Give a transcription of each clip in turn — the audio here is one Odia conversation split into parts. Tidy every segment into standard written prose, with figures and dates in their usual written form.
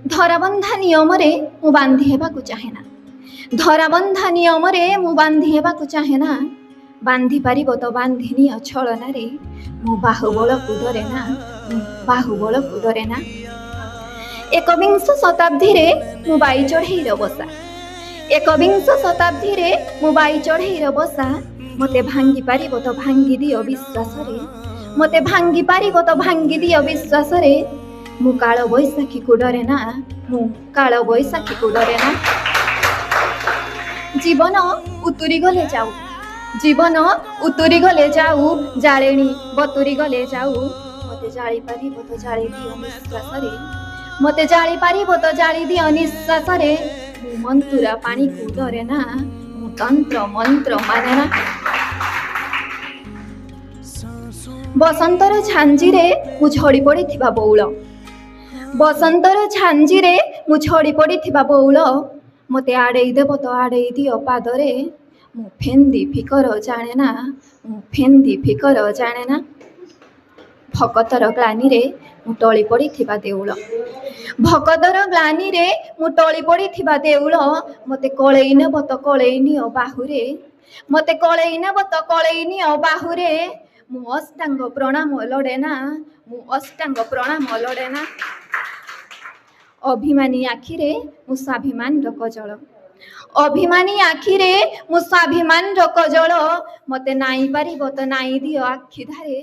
ଧରାବନ୍ଧା ନିୟମରେ ମୁଁ ବାନ୍ଧି ହେବାକୁ ଚାହେଁ ନା। ଧରାବନ୍ଧା ନିୟମରେ ମୁଁ ବାନ୍ଧି ହେବାକୁ ଚାହେଁ ନା। ବାନ୍ଧି ପାରିବ ତ ବାନ୍ଧିନିଅ ଛଳନାରେ, ମୁଁ ବାହୁବଳକୁ ଡରେ ନା, ମୁଁ ବାହୁବଳକୁ ଡରେ ନା। ଏକବିଂଶ ଶତାବ୍ଦୀରେ ମୁଁ ବାଇ ଚଢ଼େଇର ବସା, ଏକବିଂଶ ଶତାବ୍ଦୀରେ ମୁଁ ବାଇ ଚଢ଼େଇର ବସା। ମୋତେ ଭାଙ୍ଗି ପାରିବ ତ ଭାଙ୍ଗି ଦିଅ ବିଶ୍ୱାସରେ, ମୋତେ ଭାଙ୍ଗି ପାରିବ ତ ଭାଙ୍ଗି ଦିଅ ବିଶ୍ୱାସରେ। ମୁଁ କାଳ ବୈଶାଖୀକୁ ଡରେ ନା, ମୁଁ କାଳ ବୈଶାଖୀକୁ ଡରେ ନା। ଜୀବନ ଉତୁରି ଗଲେ ଯାଉ, ଜୀବନ ଉତୁରି ଗଲେ ଯାଉ, ଜାଳେଣୀ ବତୁରି ଗଲେ ଯାଉ। ମୋତେ ଜାଳି ପାରିବ ତ ଜାଳି ଦିଅ ନିଶ୍ୱାସରେ, ମୋତେ ଜାଳି ପାରିବ ତ ଜାଳି ଦିଅ ନିଶ୍ୱାସରେ। ମୁଁ ମନ୍ତୁରା ପାଣିକୁ ଡରେ ନା, ମୁଁ ତନ୍ତ୍ର ମନ୍ତ୍ର ମାନେ ନା। ବସନ୍ତର ଝାଞ୍ଜିରେ ମୁଁ ଝଡ଼ି ପଡ଼ିଥିବା ବଉଳ, ବସନ୍ତର ଝାଞ୍ଜିରେ ମୁଁ ଝଡ଼ି ପଡ଼ିଥିବା ବଉଳ। ମୋତେ ଆଡ଼େଇ ଦେବ ତ ଆଡ଼େଇ ଦିଅ ପାଦରେ, ମୁଁ ଫେନ୍ଦି ଫିକର ଜାଣେ ନା, ମୁଁ ଫେନ୍ଦି ଫିକର ଜାଣେ ନା। ଭକତର ଗ୍ଲାନିରେ ମୁଁ ଟଳି ପଡ଼ିଥିବା ଦେଉଳ, ଭକତର ଗ୍ଲାନିରେ ମୁଁ ଟଳି ପଡ଼ିଥିବା ଦେଉଳ। ମୋତେ କଳେଇ ନେବ ତ କଳେଇ ନିଅ ବାହୁରେ, ମୋତେ କଳେଇ ନେବ ତ କଳେଇ ନିଅ ବାହୁରେ। ମୁଁ ଅଷ୍ଟାଙ୍ଗ ପ୍ରଣାମ ଲୋଡ଼େ ନା, ମୁଁ ଅଷ୍ଟାଙ୍ଗ ପ୍ରଣାମ ଲୋଡ଼େ ନା। ଅଭିମାନୀ ଆଖିରେ ମୁଁ ସ୍ୱାଭିମାନର କଜଳ, ଅଭିମାନୀ ଆଖିରେ ମୁଁ ସ୍ୱାଭିମାନର କଜଳ। ମୋତେ ନାଇଁ ପାରିବ ତ ନାଇଁ ଦିଅ ଆଖି ଧାରେ,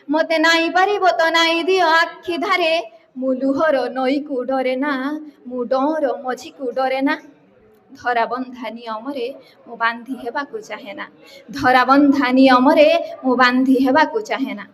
ମୋତେ ନାଇଁ ପାରିବ ତ ନାଇଁ ଦିଅ ଆଖି ଧାରେ। ମୁଁ ଲୁହର ନଈକୁ ଡରେ ନା, ମୁଁ ଡଅଁର ମଝିକୁ ଡରେ ନା। ଧରାବନ୍ଧା ନିୟମରେ ମୁଁ ବାନ୍ଧି ହେବାକୁ ଚାହେଁ ନା, ଧରାବନ୍ଧା ନିୟମରେ ମୁଁ ବାନ୍ଧି ହେବାକୁ ଚାହେଁ ନା।